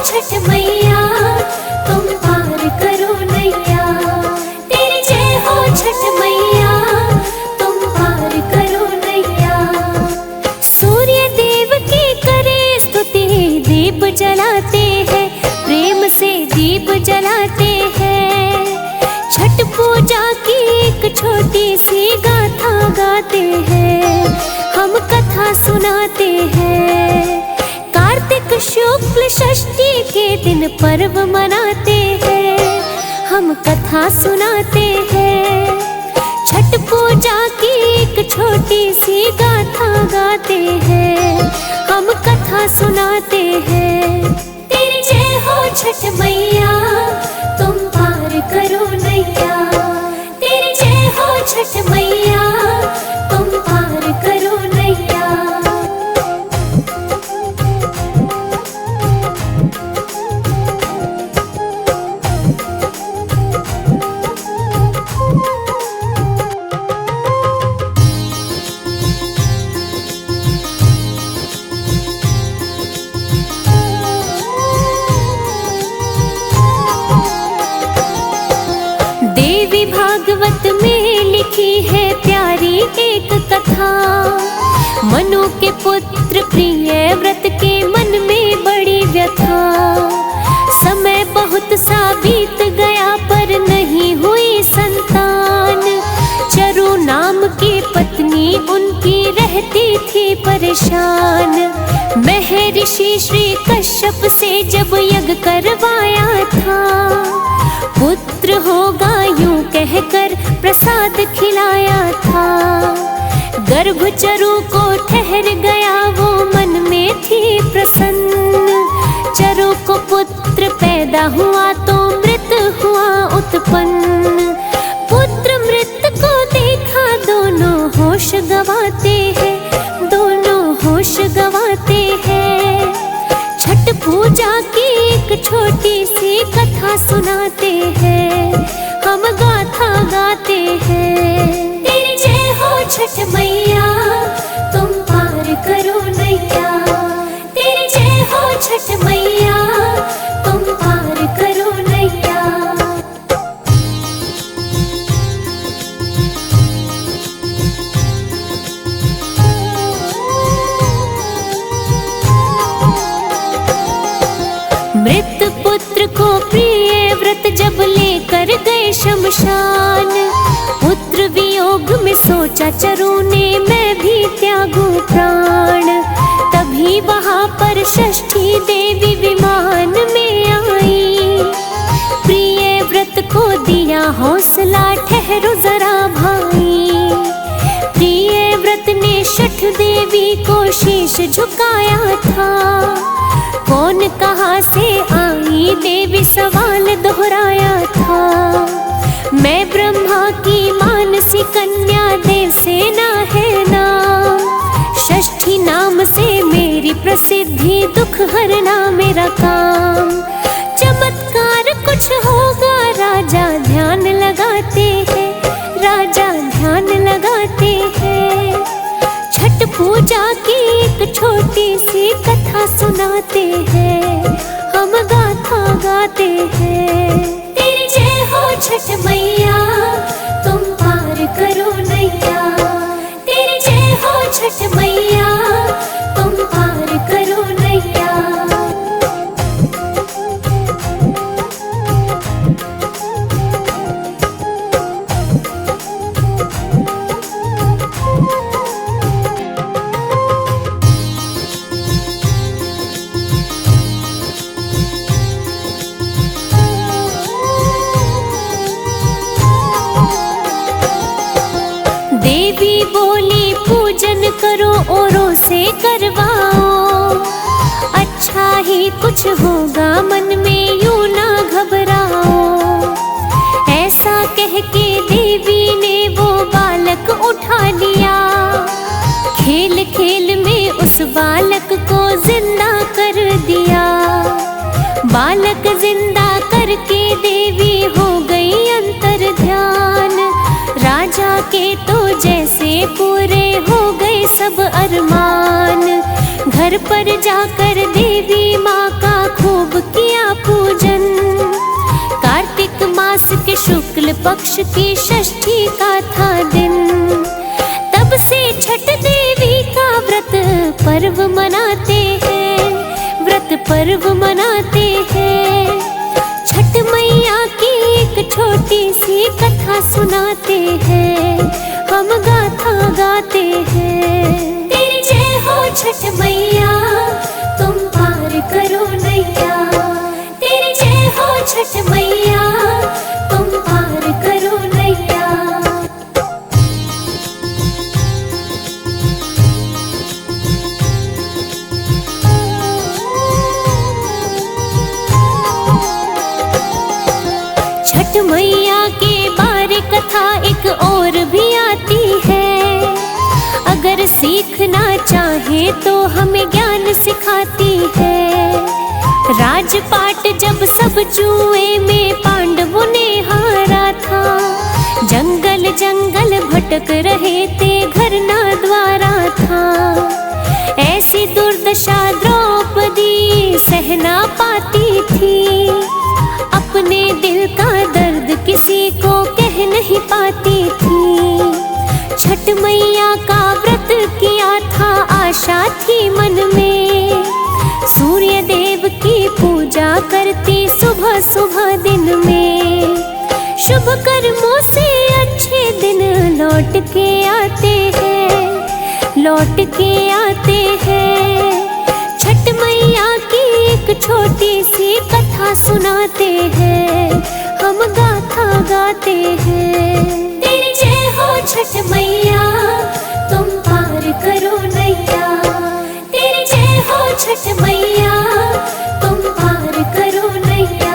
छठ मैया तुम पार करो नैया। तेरी जय हो छठ मैया तुम पार करो नैया। सूर्य देव की करे स्तुति, दीप जलाते हैं प्रेम से दीप जलाते हैं। छठ पूजा की एक छोटी सी गाथा गाते हैं, हम कथा सुनाते हैं। कार्तिक शुक्ल षष्ठी के दिन पर्व मनाते हैं, हम कथा सुनाते हैं। छठ पूजा की एक छोटी सी गाथा गाते हैं, हम कथा सुनाते हैं। तेरी जय हो छठ मैया तुम पार करो नैया। तेरी जय हो छठ मैया तुम पार करो नैया। देवी भागवत में लिखी है प्यारी एक कथा। मनु के पुत्र प्रिय व्रत के मन में बड़ी व्यथा। समय बहुत सा बीत गया पर नहीं हुई संतान। चरु नाम की पत्नी उनकी रहती थी परेशान। महर्षि श्री कश्यप से जब यज्ञ करवाया था, पुत्र होगा यूं कहकर प्रसाद खिलाया था। गर्भचरु को ठहर गया वो मन में थी प्रसन्न। चरु को पुत्र पैदा हुआ तो मृत हुआ उत्पन्न। पुत्र मृत को देखा दोनों होश गवाते हैं, दोनों होश गवाते हैं। छठ पूजा की एक छोटी सी कथा सुनाते हैं, हम गाथा गाते हैं। तेरी जय हो छठ मैया तुम पार करो नैया। तेरी जय हो छठ मैया तुम पार करो नैया। मृत पुत्र को प्रिय व्रत जब लेकर गए शमशान। पुत्र वियोग में सोचा चरु ने मैं भी त्यागूं प्राण। तभी वहां पर षष्ठी देवी विमान में आई। प्रिय व्रत को दिया हौसला ठहरो जरा भाई। प्रिय व्रत ने छठ देवी को शीश झुकाया था। कौन कहाँ से आई देवी सवाल दोहराया था। मैं ब्रह्मा की मानसी कन्या देव सेना है नाम। षष्ठी नाम से मेरी प्रसिद्धि दुख हरना मेरा काम। चमत्कार कुछ होगा राजा ध्यान लगाते हैं, राजा ध्यान लगाते हैं। छठ पूजा की एक छोटी सी कथा सुनाते हैं, हम गाथा गाते हैं। तेरी जय हो छठ मैया तुम पार करो नैया। तेरी जय हो छठ मैया तुम पार करो नैया। देवी बोली पूजन करो औरों से करवाओ। अच्छा ही कुछ होगा मन में यूं ना घबराओ। ऐसा कह के देवी ने वो बालक उठा लिया। खेल खेल में उस बालक को जिंदा कर दिया। बालक जिंदा करके देवी हो गई अंतर ध्यान। राजा के तो जैसे पूरे हो गए सब अरमान। घर पर जाकर देवी माँ का खूब किया पक्ष की षष्ठी का था दिन। तब से छठ देवी का व्रत पर्व मनाते हैं, व्रत पर्व मनाते हैं। छठ मैया की एक छोटी सी कथा सुनाते हैं, हम गाथा गाते हैं। तेरी जय हो छठ मैया, तुम पार करो नैया। तेरी जय हो छठ मैया, तुम पार करो नैया। छठ मैया के बारे कथा एक और भी आती है। अगर सीखना चाहे तो हमें ज्ञान सिखाती है। राजपाट जब सब जुए में पांडवों ने हारा था, जंगल जंगल भटक रहे थे, घर ना द्वारा था। ऐसी दुर्दशा द्रौपदी सह ना पाती थी, अपने दिल का दर्द किसी को कह नहीं पाती थी। छठ मैया का व्रत किया था, आशा थी मन में, सूर्य देव की पूजा करती सुबह सुबह दिन में। शुभ कर्मों से अच्छे दिन लौट के आते हैं, लौट के आते हैं। छठ मैया की एक छोटी सी कथा सुनाते हैं, हम गाथा गाते हैं। तेरी जय हो छठ मैया, तुम पार करो नैया। तेरी जय हो छठ मैया, तुम पार करो नैया।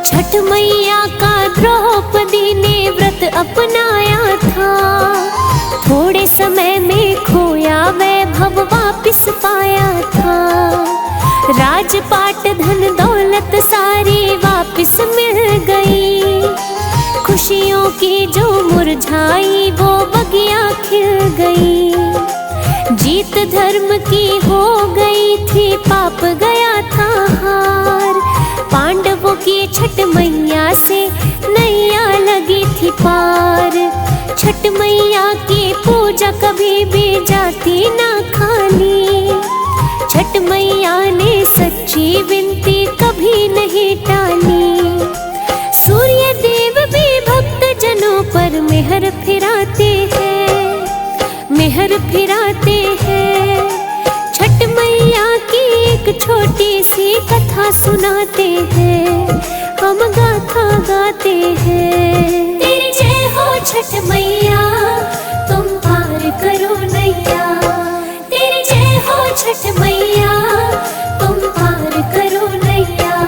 छठ मैया का द्रौपदी ने व्रत अपनाया था, थोड़े समय में खोया वैभव वापिस पाया था। राजपाट धन दौलत सारी वापिस मिल गई, खुशियों की जो मुरझाई वो बगिया खिल गई। जीत धर्म की हो गई थी, पाप गया था हार। पांडवों की छठ मैया से नैया लगी थी पार। छठ मैया की पूजा कभी भी जाती ना खाली, छठ मैया ने सच्ची विनती कभी नहीं टाली। सूर्य देव भी भक्त जनों पर मेहर फिराते हैं, मेहर फिराते हैं। छठ मैया की एक छोटी सी कथा सुनाते हैं, हम गाथा गाते हैं। तेरी जय हो छठ मैया, तुम पार करो नैया। तेरी जय हो छठ मैया, तुम पार करो नैया।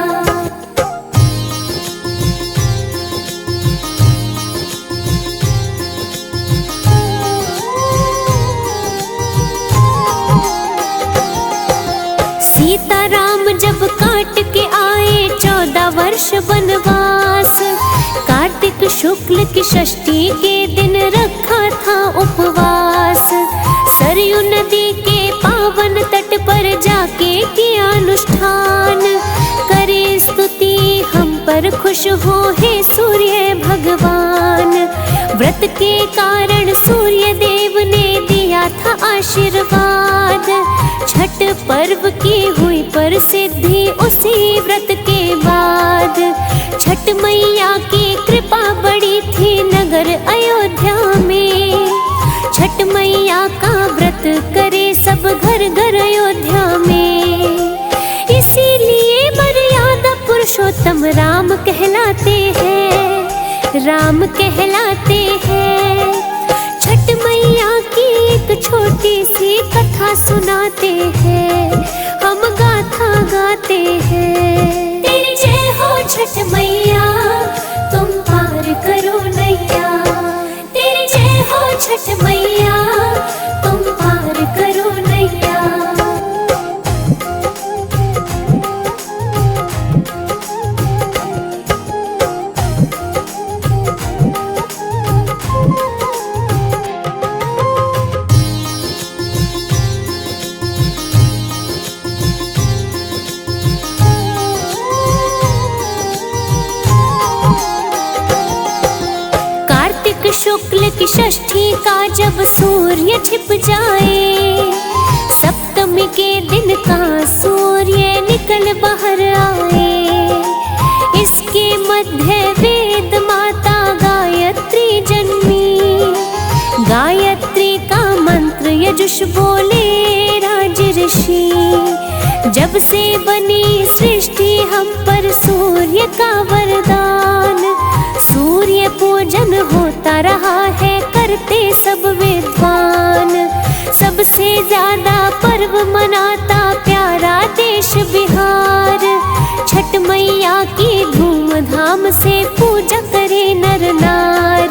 सीता राम जब काट के आए 14 वर्ष वनवास, कार्तिक शुक्ल की षष्ठी के दिन रखा था उपवास। सरयू नदी के पावन तट पर जाके किया अनुष्ठान, करे स्तुति हम पर खुश हो हे सूर्य भगवान। व्रत के कारण सूर्य देव ने दिया था आशीर्वाद, छठ पर्व की हुई प्रसिद्धि उसी व्रत के बाद। छठ मैया की कृपा बड़ी थी नगर अयोध्या में, छठ मैया का व्रत करे सब घर घर अयोध्या में। इसीलिए मर्यादा पुरुषोत्तम राम कहलाते हैं, राम कहलाते हैं। छठ मैया की एक छोटी सी कथा सुनाते हैं, हम गाथा गाते हैं। तेरी जय हो छठ मैया, तुम पार करो नैया। तेरी जय हो छठ मैया, तुम पार करो नैया। शुक्ल की षष्ठी का जब सूर्य छिप जाए, सप्तमी के दिन का सूर्य निकल बाहर आए। इसके मध्य वेद माता गायत्री जन्मी, गायत्री का मंत्र यजुष बोले राज ऋषि। जब से बनी सृष्टि हम पर सूर्य का वरदान, सूर्य पूजन होता रहा है करते सब विद्वान। सबसे ज्यादा पर्व मनाता प्यारा देश बिहार, छठ मैया की धूमधाम से पूजा करे नर नार।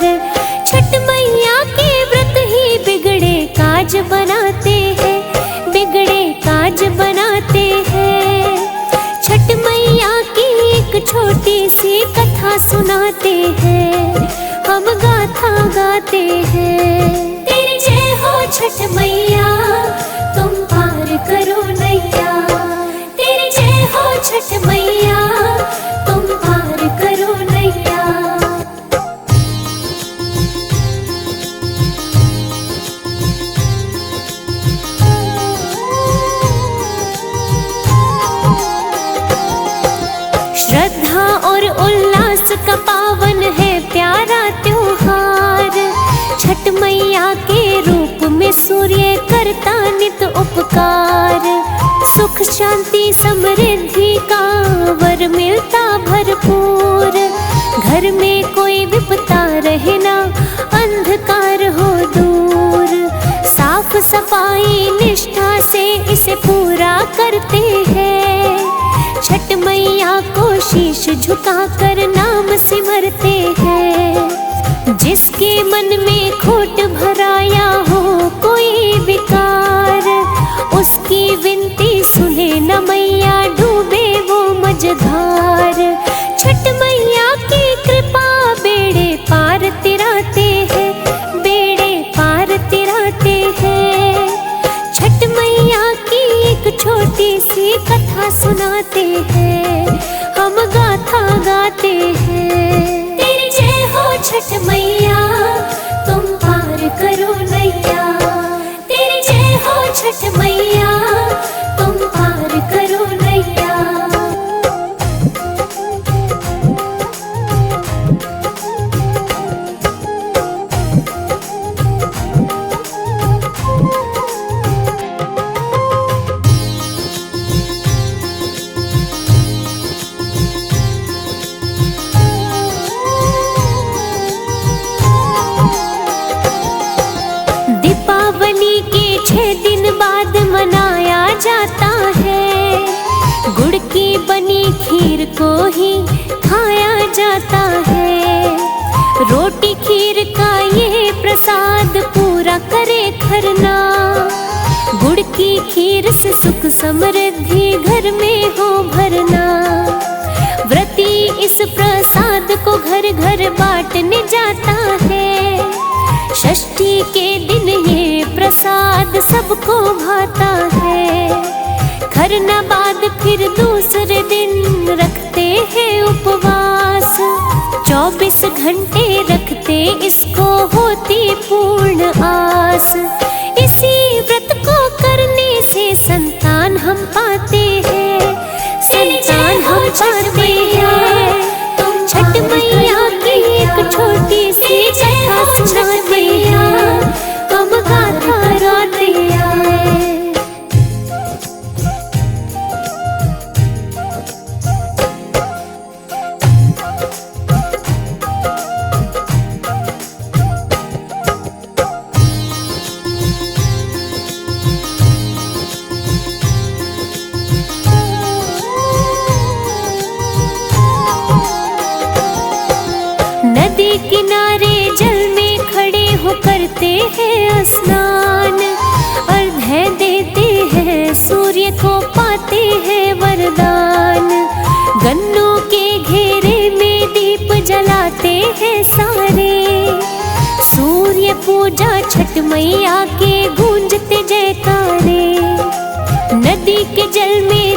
छठ मैया के व्रत ही बिगड़े काज बनाते हैं, बिगड़े काज बनाते हैं। छठ मैया की एक छोटी सी कथा सुनाते हैं, हम गाथा गाते हैं। तेरी जय हो छठ मैया, तुम पार करो नैया। तेरी जय हो छठ मैया, तुम पार करो नैया। श्रद्धा और उल्लास का पावन है प्यारा त्योहार, छठ मैया के रूप में सूर्य करता नित उपकार। सुख शांति समृद्धि का वर मिलता भरपूर, घर में कोई विपता रहे ना, अंधकार हो दूर। साफ सफाई निष्ठा से इसे पूरा करते हैं, छठ मैया को शीश झुकाकर नाम सिमरते हैं। जिसके मन में खोट भराया हो कोई विकार, उसकी विनती सुने न मैया, डूबे वो मझधार। छठ मैया की कृपा बेड़े पार तिराते हैं, बेड़े पार तिराते हैं। छठ मैया की एक छोटी सी कथा सुनाते हैं, हम गाथा गाते हैं। तेरी जय हो छठ मैया, तुम पार करो नैया। तेरी जय हो छठ मैया, तुम पार करो नैया। दीपावली के 6 दिन बाद मनाया जाता है, गुड़ की बनी खीर को ही खाया जाता है। रोटी खीर का ये प्रसाद पूरा करे खरना, गुड़ की खीर से सुख समृद्धि घर में हो भरना। व्रती इस प्रसाद को घर घर बांटने जाता है, षष्ठी के दिन ये प्रसाद सबको भाता है। खरना बाद फिर दूसरे दिन रखते हैं उपवास, 24 घंटे रखते इसको होती पूर्ण आस। इसी व्रत को करने से संतान हम पाते हैं, संतान हम पाते हैं। छठ मैया की एक छोटी सी कथा सुनाते हैं, हम गाथा गाते हैं। नदी किनारे जल में खड़े हो करते हैं स्नान, अर्घ्य देते हैं सूर्य को पाते हैं वरदान। गन्नों के घेरे में दीप जलाते हैं सारे, सूर्य पूजा छठ मैया के गूंजते जयकारे। नदी के जल में